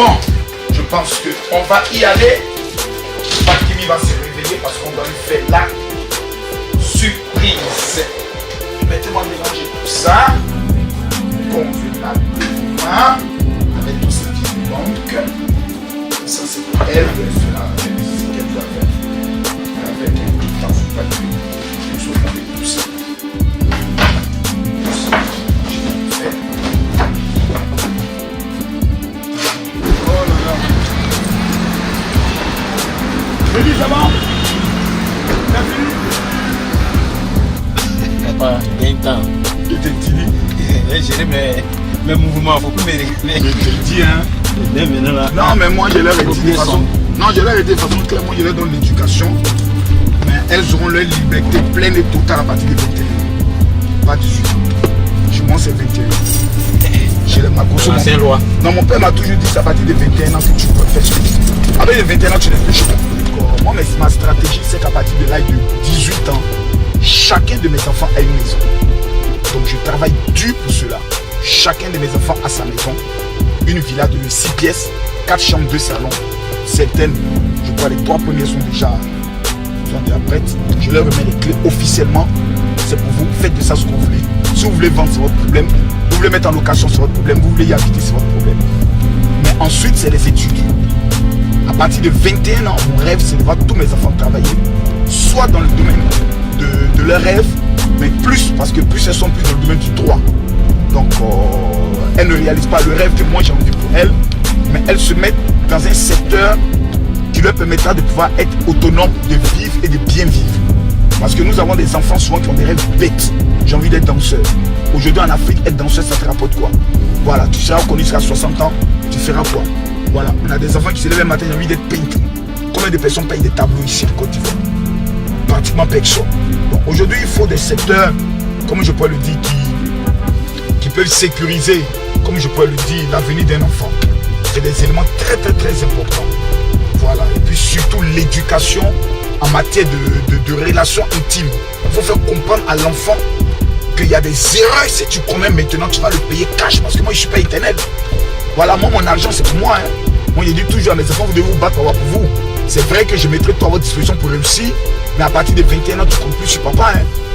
Bon, je pense qu'on va y aller. Kimi va se réveiller parce qu'on va lui faire la surprise. Mettez-moi mélanger tout ça. Convenablement. Avec tout ce qui nous manque. Ça, c'est pour elle. Elle fera ce qu'elle doit faire. Avec un temps sous papier. Je vais s'occuper de tout ça. Je dis ça va? Papa, bien temps. Je te dis. J'ai mes mouvements, il faut que je te dis, hein. Non, mais moi je leur ai dit de façon. Non, je leur ai dit de façon claire, moi je leur donne l'éducation. Mais elles auront leur liberté pleine et totale à partir de 21. Pas 18 ans. Chez moi c'est 21. Chez les Macos. C'est loi. Non, mon père m'a toujours dit c'est à partir de 21 ans que tu peux faire ce que tu veux. Avec les 21 ans, tu n'es plus chez toi. Moi, ma stratégie, c'est qu'à partir de l'âge de 18 ans, chacun de mes enfants a une maison. Donc je travaille dur pour cela. Chacun de mes enfants a sa maison. Une villa de 6 pièces, 4 chambres, 2 salons. Certaines, je crois les 3 premières sont déjà prêtes. Je leur remets les clés officiellement. C'est pour vous, faites de ça ce que vous voulez. Si vous voulez vendre, c'est votre problème. Vous voulez mettre en location, c'est votre problème. Vous voulez y habiter, c'est votre problème. Mais ensuite, c'est les études. À partir de 21 ans, mon rêve, c'est de voir tous mes enfants travailler, soit dans le domaine de leur rêve, mais plus, parce que plus elles sont plus dans le domaine du droit. Donc, elles ne réalisent pas le rêve que moi j'ai envie pour elles, mais elles se mettent dans un secteur qui leur permettra de pouvoir être autonomes, de vivre et de bien vivre. Parce que nous avons des enfants souvent qui ont des rêves bêtes. J'ai envie d'être danseur. Aujourd'hui en Afrique, être danseur, ça te rapporte quoi? Voilà, tu seras reconnu jusqu'à 60 ans, tu feras quoi? Voilà, on a des enfants qui se lèvent le matin, j'ai envie d'être peintre. Combien de personnes payent des tableaux ici en Côte d'Ivoire? Pratiquement personne. Donc aujourd'hui, il faut des secteurs, comme je pourrais le dire, qui peuvent sécuriser, comme je pourrais le dire, l'avenir d'un enfant. C'est des éléments très importants. Voilà, et puis surtout l'éducation en matière de relations intimes. Il faut faire comprendre à l'enfant qu'il y a des erreurs. Si tu commets maintenant, tu vas le payer cash, parce que moi je ne suis pas éternel. Voilà, moi mon argent c'est pour moi. Moi je dis toujours à mes enfants, vous devez vous battre pour vous. C'est vrai que je mettrai tout à votre disposition pour réussir, mais à partir de 21 ans, tu ne comptes plus sur papa.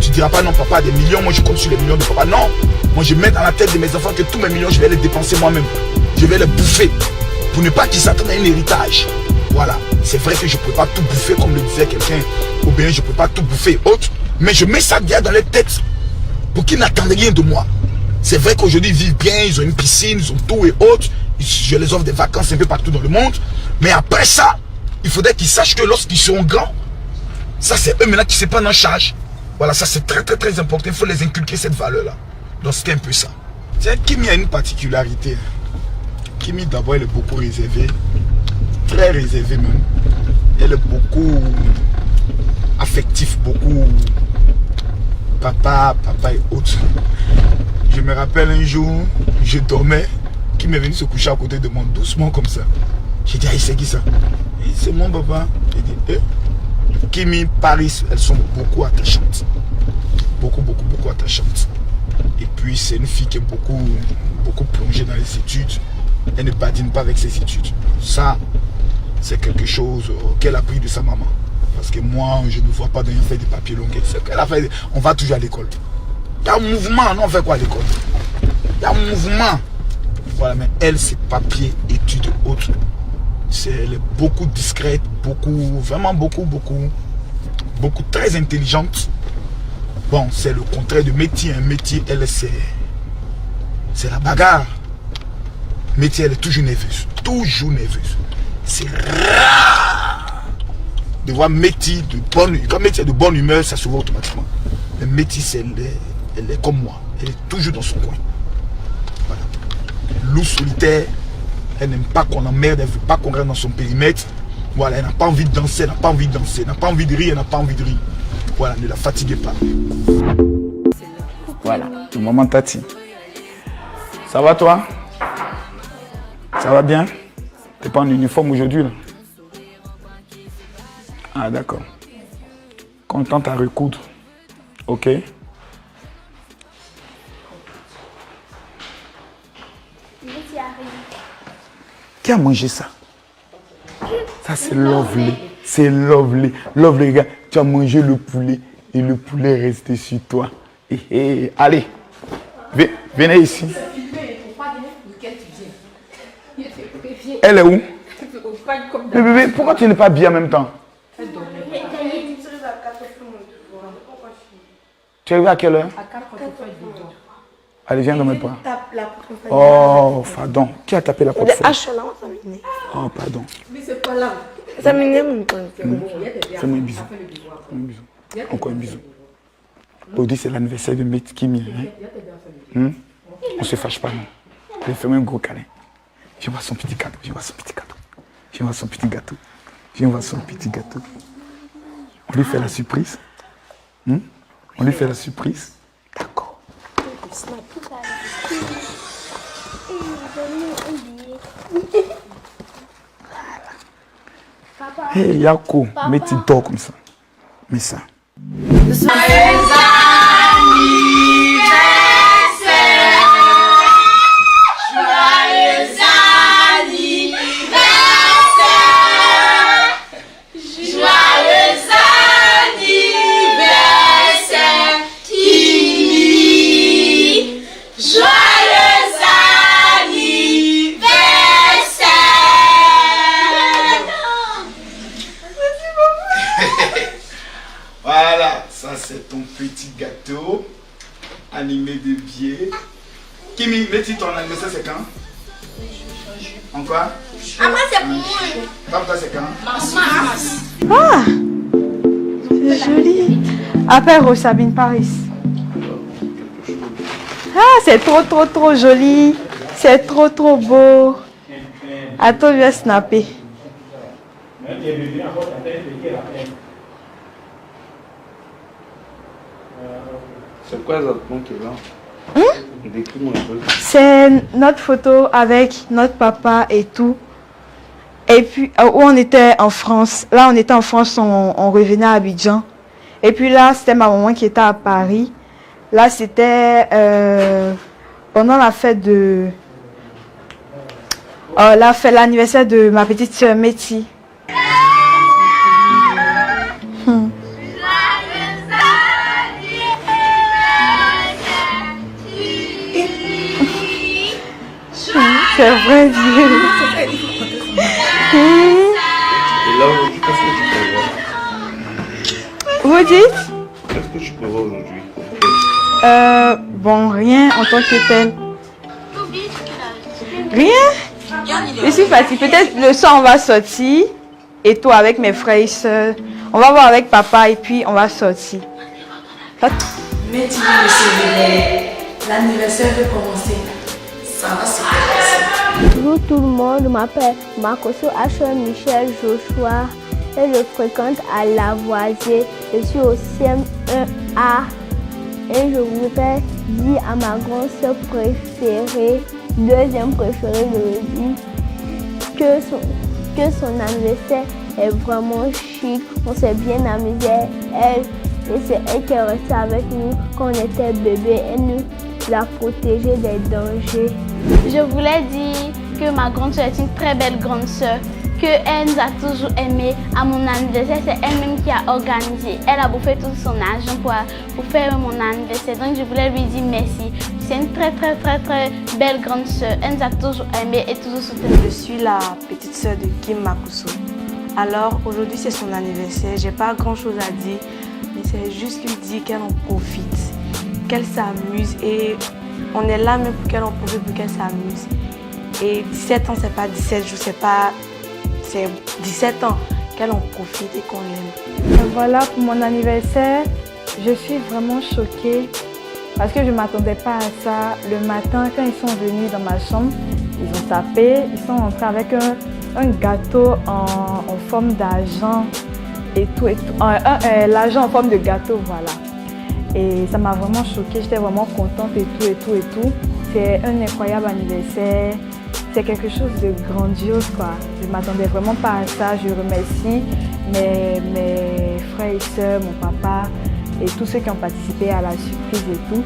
Tu ne diras pas non, papa a des millions, moi je compte sur les millions de papa. Non, moi je mets dans la tête de mes enfants que tous mes millions, je vais les dépenser moi-même. Je vais les bouffer pour ne pas qu'ils s'attendent à un héritage. Voilà, c'est vrai que je ne peux pas tout bouffer comme le disait quelqu'un, ou bien je ne peux pas tout bouffer autre, mais je mets ça bien dans les têtes pour qu'ils n'attendent rien de moi. C'est vrai qu'aujourd'hui ils vivent bien, ils ont une piscine, ils ont tout et autres. Je les offre des vacances un peu partout dans le monde. Mais après ça, il faudrait qu'ils sachent que lorsqu'ils seront grands, ça c'est eux maintenant qui se prennent en charge. Voilà, ça c'est très important. Il faut les inculquer cette valeur-là. Donc c'est un peu ça. Kimi a une particularité. Kimi d'abord elle est beaucoup réservée. Très réservée même. Elle est beaucoup affective, beaucoup papa et autres. Je me rappelle un jour, je dormais, qui m'est venu se coucher à côté de moi doucement comme ça. J'ai dit, ah, c'est qui ça? C'est mon papa. J'ai dit, Kimi, Paris, elles sont beaucoup attachantes. Beaucoup attachantes. Et puis c'est une fille qui est beaucoup plongée dans les études. Elle ne badine pas avec ses études. Ça, c'est quelque chose qu'elle a pris de sa maman. Parce que moi, je ne vois pas d'ailleurs faire des papiers longs. On va toujours à l'école. Il y a un mouvement, non, on fait quoi à l'école? Il y a un mouvement. Voilà, mais elle, c'est papier, études autres. Elle est beaucoup discrète, vraiment beaucoup, très intelligente. Bon, c'est le contraire de métier. Un métier, elle, c'est la bagarre. Métier, elle est toujours nerveuse. Toujours nerveuse. C'est rare de voir métier de bonne humeur. Quand métier de bonne humeur, ça se voit automatiquement. Mais métier, elle est comme moi. Elle est toujours dans son coin. Voilà. Loup solitaire, elle n'aime pas qu'on l'emmerde, elle ne veut pas qu'on reste dans son périmètre. Voilà, elle n'a pas envie de danser, elle n'a pas envie de danser, elle n'a pas envie de rire, elle n'a pas envie de rire. Voilà, ne la fatiguez pas. Voilà, tout maman Tati. Ça va toi? Ça va bien? T'es pas en uniforme aujourd'hui là? Ah d'accord. Contente à recoudre. Ok. Qui a mangé ça? Ça, c'est lovely. C'est lovely. Lovely, gars. Tu as mangé le poulet et le poulet est resté sur toi. Allez, venez ici. Elle est où? Mais bébé, pourquoi tu n'es pas bien en même temps? Tu es arrivé à quelle heure? Allez, viens dans mes bras. Oh, pardon. Qui a tapé la porte? Oh, pardon. Fais-moi un bisou. Encore un bisou. Aujourd'hui, c'est l'anniversaire de Maître Kimi. Hein? On ne se fâche pas, non. Allez, fais-moi un gros câlin. Viens voir son petit gâteau. Viens voir son petit gâteau. Viens voir son petit gâteau. Viens voir son petit gâteau. On lui fait la surprise. On lui fait la surprise. D'accord. Hey, Yako, mets tes dors comme ça. Mets ça. Voilà, ça c'est ton petit gâteau animé de biais. Kimi, mets-tu ton anniversaire, c'est quand? En quoi? Après c'est pour moi. Toi, c'est quand? Ah, c'est joli. Après Rosabine Paris. Ah, c'est trop joli. C'est trop beau. Attends, je vais snapper. C'est quoi exactement qui est là? Décris-moi un peu. C'est notre photo avec notre papa et tout. Et puis, où on était en France. Là, on était en France, on revenait à Abidjan. Et puis là, c'était ma maman qui était à Paris. Là, c'était pendant la fête de... l'anniversaire de ma petite soeur Métis. C'est vrai, Dieu. Et là, aujourd'hui, qu'est-ce que tu peux voir? Vous dites? Qu'est-ce que tu peux voir aujourd'hui? Bon, rien en tant que tel. Rien? Je suis fatiguée. Peut-être le soir, on va sortir. Et toi, avec mes frères et soeurs. On va voir avec papa et puis on va sortir. Mais tu vas se réveiller. L'anniversaire va commencer. Ça va se passer. Bonjour tout le monde, je m'appelle Makoso Asher Michel Joshua et je fréquente à Lavoisier. Je suis au CM1A et je voudrais dire à ma grande soeur préférée, deuxième préférée, je veux dire, que son anniversaire est vraiment chic. On s'est bien amusé. Et c'est elle qui est restée avec nous quand on était bébé. Elle nous a protégé des dangers. Je voulais dire que ma grande soeur est une très belle grande soeur, qu'elle nous a toujours aimés. À mon anniversaire, c'est elle-même qui a organisé. Elle a bouffé tout son argent pour faire mon anniversaire. Donc je voulais lui dire merci. C'est une très belle grande soeur. Elle nous a toujours aimés et toujours soutenus. Je suis la petite soeur de Kim Makuso. Alors aujourd'hui c'est son anniversaire. J'ai pas grand chose à dire, mais c'est juste lui dire qu'elle en profite, qu'elle s'amuse et on est là même pour qu'elle en profite, pour qu'elle s'amuse. Et 17 ans, c'est pas 17 jours, c'est 17 ans qu'elle en profite et qu'on l'aime. Voilà pour mon anniversaire. Je suis vraiment choquée parce que je ne m'attendais pas à ça. Le matin, quand ils sont venus dans ma chambre, ils ont tapé, ils sont rentrés avec un gâteau en forme d'argent et tout. L'argent en forme de gâteau, voilà. Et ça m'a vraiment choquée, j'étais vraiment contente et tout. C'est un incroyable anniversaire. C'est quelque chose de grandiose, quoi. Je ne m'attendais vraiment pas à ça. Je remercie mes frères et sœurs, mon papa et tous ceux qui ont participé à la surprise et tout.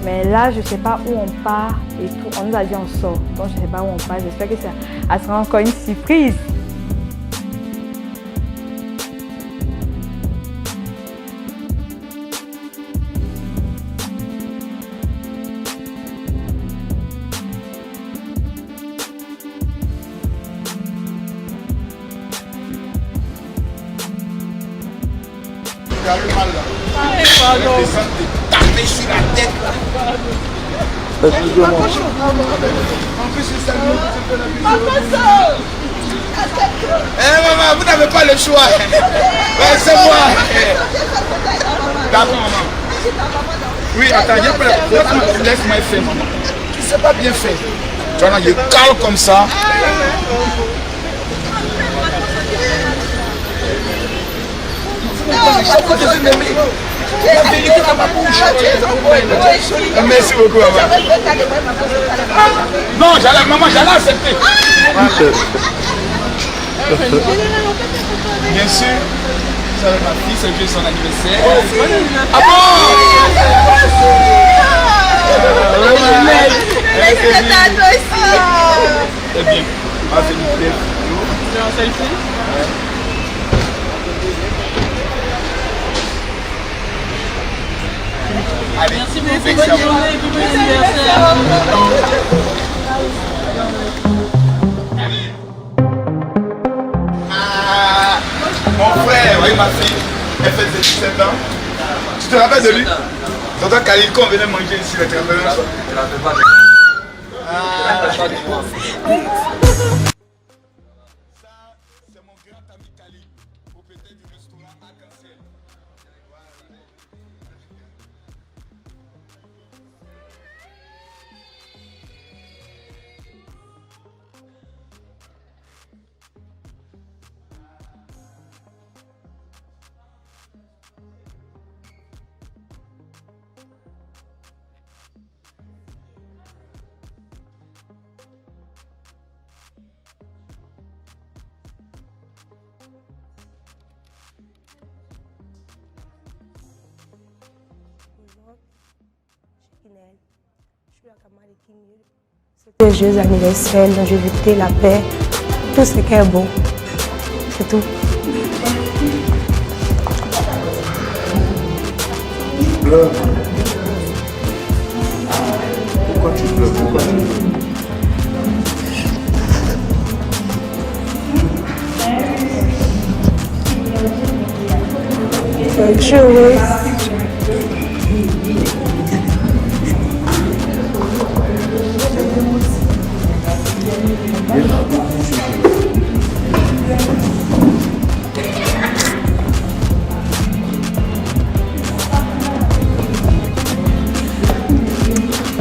Mais là, je ne sais pas où on part et tout. On nous a dit on sort. Donc, je ne sais pas où on part. J'espère que ça sera encore une surprise. Taper sur la tête là. En plus, c'est ça. Maman, vous n'avez pas le choix. Ouais, c'est moi. D'accord, maman. Oui, attends, laisse-moi faire, maman. Tu sais pas bien faire. Tu vois, je cale comme ça. Merci beaucoup, maman. Non, maman, j'allais accepter. Bien sûr, ça va ma fille, c'est aujourd'hui son anniversaire. Ah bon? C'est bien. On va faire une belle photo. Tu veux un selfie? Allez, merci beaucoup, bonne journée, bon anniversaire. Mon frère, oui ma fille, elle fait 17 ans. Tu te rappelles de lui? Tonton Khalil, quand on venait manger ici, elle te rappelle même ça? Elle ne rappelle pas de moi. Ça, c'est mon grand ami Khalil, propriétaire du restaurant Arc-en-Ciel. C'était joyeux anniversaire, longévité, la paix, tout ce qui est bon. C'est tout. Tu pleures? Pourquoi tu pleures? Pourquoi tu pleures? Je suis heureuse.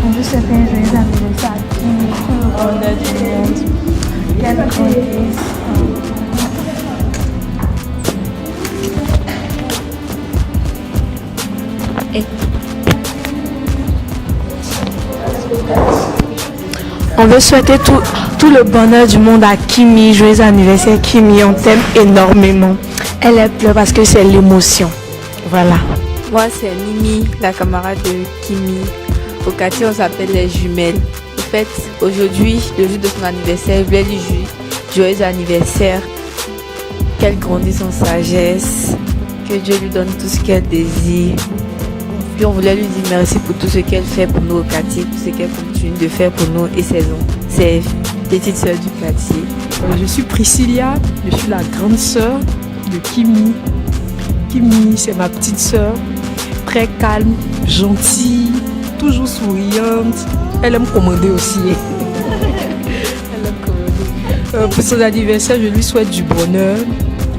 On veut souhaiter un joyeux anniversaire à Kimi, tout le bonheur du monde. Qu'elle grandisse. On veut souhaiter tout le bonheur du monde à Kimi. Joyeux anniversaire Kimi, on t'aime énormément. Elle pleure parce que c'est l'émotion. Voilà. Moi c'est Mimi, la camarade de Kimi. Au quartier on s'appelle les jumelles. En fait, aujourd'hui, le jour de son anniversaire, je voulais lui joyeux anniversaire. Qu'elle grandisse en sagesse, que Dieu lui donne tout ce qu'elle désire. Puis on voulait lui dire merci pour tout ce qu'elle fait pour nous au quartier, tout ce qu'elle continue de faire pour nous et ses petites sœurs du quartier. Je suis Priscilla, je suis la grande sœur de Kimi. Kimi, c'est ma petite sœur, très calme, gentille, toujours souriante. Elle aime commander aussi. Elle aime commander. Pour son anniversaire, je lui souhaite du bonheur.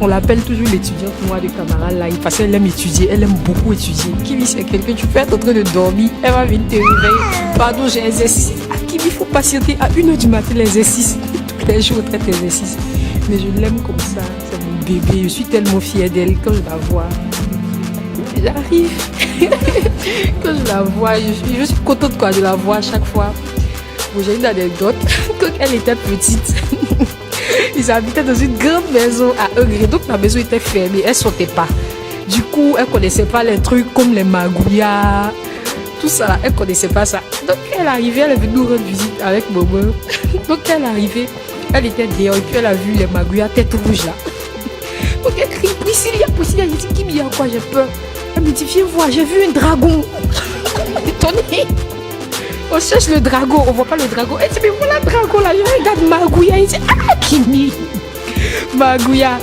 On l'appelle toujours l'étudiante moi de camarade là, parce qu'elle aime étudier, elle aime beaucoup étudier. Kimi, c'est quelqu'un, tu peux être en train de dormir, elle va venir te réveiller. Pardon, j'ai exercice. À Kimi, il faut patienter à 1h du matin l'exercice. Tous les jours, on traite l'exercice. Mais je l'aime comme ça, c'est mon bébé. Je suis tellement fière d'elle quand je la vois. J'arrive. Quand je la vois, je suis contente quoi, de la voir à chaque fois. Bon, j'ai une anecdote. Quand elle était petite, ils habitaient dans une grande maison à Egré. Donc la maison était fermée, elle ne sortait pas. Du coup, elle ne connaissait pas les trucs comme les magouillas, tout ça là, elle connaissait pas ça. Donc elle est arrivée, elle est venue nous rendre visite avec maman. Donc elle est arrivée, elle était dehors et puis elle a vu les magouilles à tête rouge là. Donc elle crie, Priscilla, Priscilla, j'ai dit, Kimi, il y a quoi, j'ai peur. Elle me dit, viens voir, j'ai vu un dragon. Étonnée. On cherche le dragon, on voit pas le dragon. Elle dit, mais voilà le dragon là, je regarde Magouya. Elle dit, ah, Kimi, Magouya.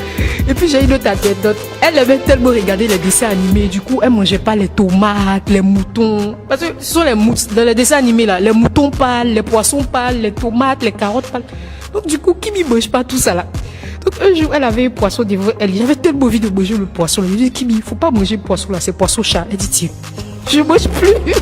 Et puis j'ai une autre anecdote. Elle aimait tellement regarder les dessins animés. Du coup, elle mangeait pas les tomates, les moutons. Parce que ce sont les moutons. Dans les dessins animés là, les moutons parlent, les poissons parlent, les tomates, les carottes parlent. Donc du coup, Kimi mange pas tout ça là. Donc un jour, elle avait un poisson devant elle. J'avais tellement envie de manger le poisson. Je lui ai dit, Kimi, il faut pas manger le poisson là, c'est poisson chat. Elle dit, tiens, je mange plus.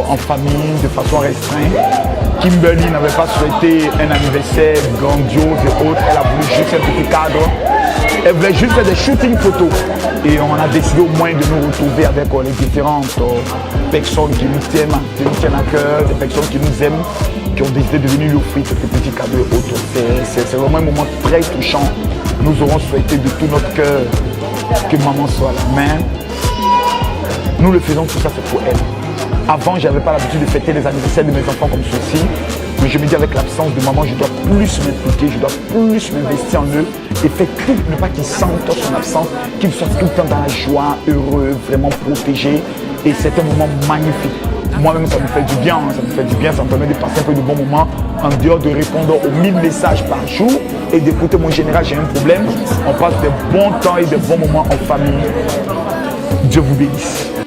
En famille, de façon restreinte. Kimberly n'avait pas souhaité un anniversaire grandiose et autres. Elle a voulu juste un petit cadre. Elle voulait juste faire des shootings photos. Et on a décidé au moins de nous retrouver avec les différentes personnes qui nous tiennent à cœur, des personnes qui nous aiment, qui ont décidé de venir lui offrir quelques petits cadeaux et autres. C'est vraiment un moment très touchant. Nous aurons souhaité de tout notre cœur que maman soit là. Mais nous le faisons, tout ça c'est pour elle. Avant, je n'avais pas l'habitude de fêter les anniversaires de mes enfants comme ceci. Mais je me dis avec l'absence de maman, je dois plus m'impliquer, je dois plus m'investir en eux et faire tout, ne pas qu'ils sentent son absence, qu'ils soient tout le temps dans la joie, heureux, vraiment protégés. Et c'est un moment magnifique. Moi-même, ça me fait du bien, ça me permet de passer un peu de bons moments en dehors de répondre aux 1000 messages par jour et d'écouter mon général, j'ai un problème. On passe des bons temps et des bons moments en famille. Dieu vous bénisse.